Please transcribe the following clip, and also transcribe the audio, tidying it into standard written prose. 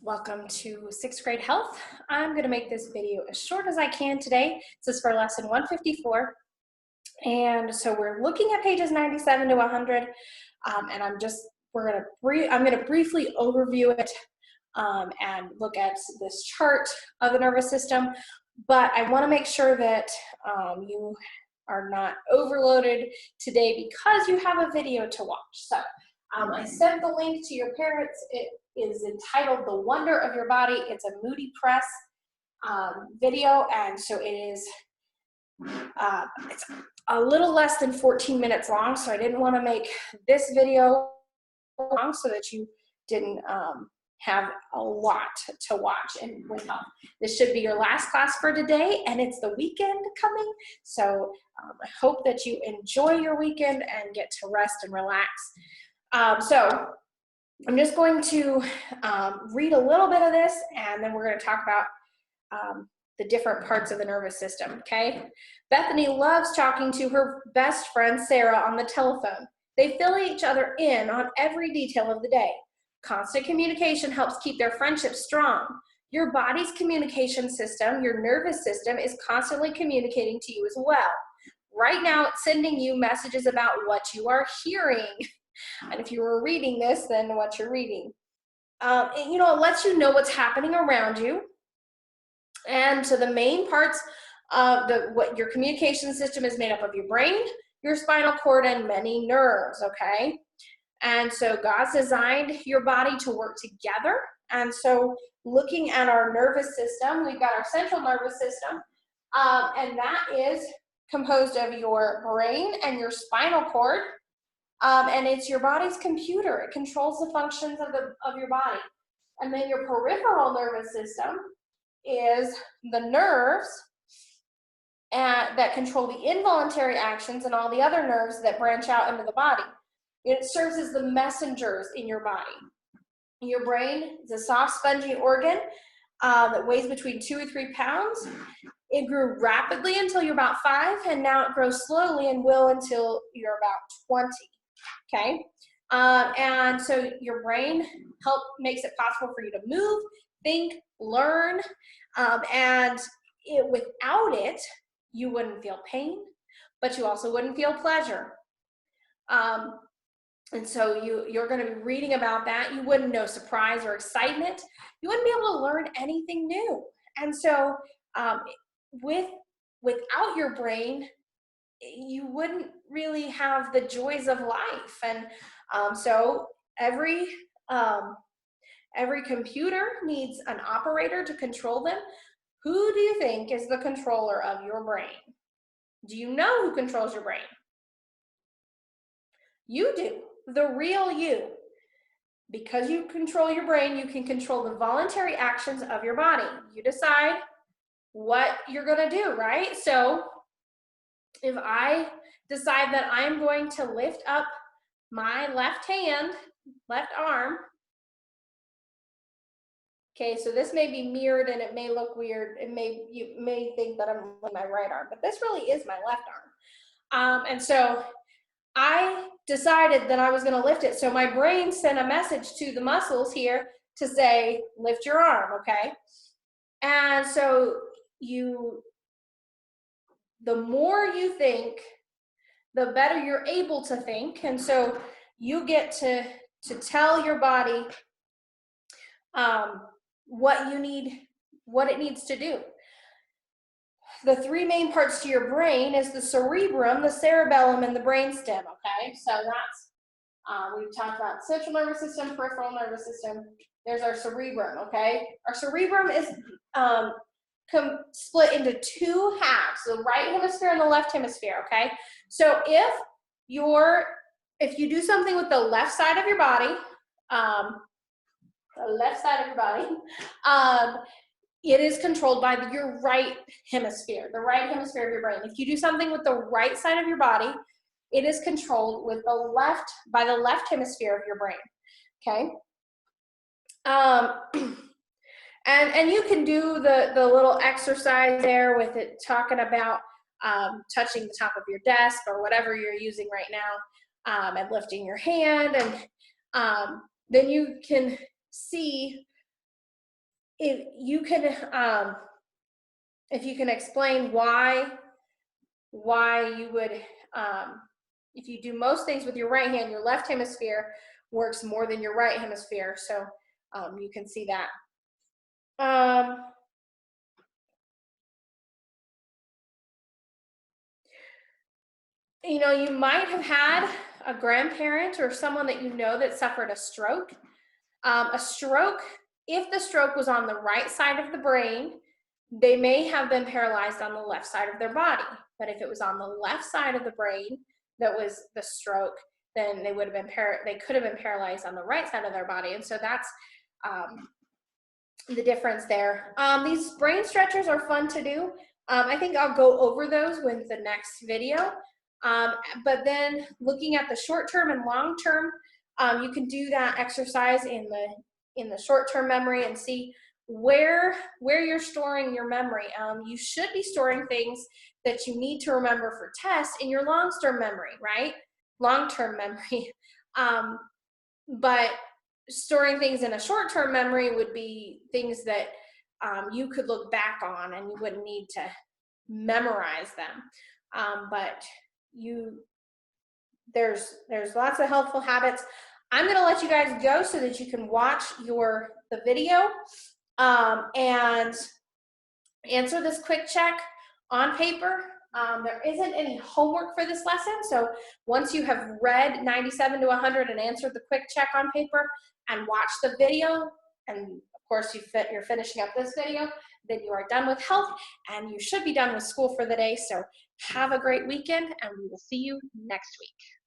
Welcome to 6th grade health. I'm going to make this video as short as I can today. This is for lesson 154. And so we're looking at pages 97 to 100. And I'm going to briefly overview it and look at this chart of the nervous system. But I want to make sure that you are not overloaded today because you have a video to watch. So I sent the link to your parents. It is entitled The Wonder of Your Body. It's a Moody Press video, and so it's a little less than 14 minutes long, so I didn't want to make this video long so that you didn't have a lot to watch and with help. This should be your last class for today, and it's the weekend coming, so I hope that you enjoy your weekend and get to rest and relax. So I'm just going to read a little bit of this, and then we're going to talk about the different parts of the nervous system, okay? Bethany loves talking to her best friend, Sarah, on the telephone. They fill each other in on every detail of the day. Constant communication helps keep their friendship strong. Your body's communication system, your nervous system, is constantly communicating to you as well. Right now, it's sending you messages about what you are hearing. And if you were reading this, then what you're reading. It lets you know what's happening around you. And so the main parts of what your communication system is made up of: your brain, your spinal cord, and many nerves, okay? And so God's designed your body to work together. And so looking at our nervous system, we've got our central nervous system, and that is composed of your brain and your spinal cord. And it's your body's computer. It controls the functions of your body. And then your peripheral nervous system is the nerves that control the involuntary actions and all the other nerves that branch out into the body. It serves as the messengers in your body. Your brain is a soft, spongy organ that weighs between 2 or 3 pounds. It grew rapidly until you're about 5, and now it grows slowly and will until you're about 20. Okay, and so your brain makes it possible for you to move, think, learn, and without it, you wouldn't feel pain, but you also wouldn't feel pleasure. And so you're going to be reading about that. You wouldn't know surprise or excitement. You wouldn't be able to learn anything new. And so without your brain, you wouldn't really have the joys of life. And so every computer needs an operator to control them. Who do you think is the controller of your brain? Do you know who controls your brain? You do, the real you. Because you control your brain, you can control the voluntary actions of your body. You decide what you're going to do, right? So if I decide that I'm going to lift up my left arm, okay, so this may be mirrored and it may look weird. You may think that I'm with my right arm, but this really is my left arm. And so I decided that I was going to lift it. So my brain sent a message to the muscles here to say, lift your arm, okay? And so the more you think, the better you're able to think. And so you get to tell your body what it needs to do. The 3 main parts to your brain is the cerebrum, the cerebellum, and the brainstem, okay? So that's, we've talked about central nervous system, peripheral nervous system. There's our cerebrum, okay? Our cerebrum is split into 2 halves, the right hemisphere and the left hemisphere, okay? So if you do something with the left side of your body, it is controlled by your right hemisphere, the right hemisphere of your brain. If you do something with the right side of your body, it is controlled by the left hemisphere of your brain, okay? And you can do the little exercise there with it talking about touching the top of your desk or whatever you're using right now, and lifting your hand, and then you can see if you can explain why you would, if you do most things with your right hand, your left hemisphere works more than your right hemisphere. So you can see that. You know, you might have had a grandparent or someone that you know that suffered a stroke. A stroke, if the stroke was on the right side of the brain, they may have been paralyzed on the left side of their body. But if it was on the left side of the brain that was the stroke, then they would have been they could have been paralyzed on the right side of their body. And so that's the difference there. These brain stretchers are fun to do. I think I'll go over those with the next video. But then looking at the short-term and long-term, you can do that exercise in the short-term memory and see where you're storing your memory. You should be storing things that you need to remember for tests in your long-term memory, right? Long-term memory. But storing things in a short-term memory would be things that you could look back on and you wouldn't need to memorize them. But there's lots of helpful habits. I'm going to let you guys go so that you can watch the video and answer this quick check on paper. There isn't any homework for this lesson, so once you have read 97 to 100 and answered the quick check on paper and watched the video, and of course you're finishing up this video, then you are done with health and you should be done with school for the day. So have a great weekend and we will see you next week.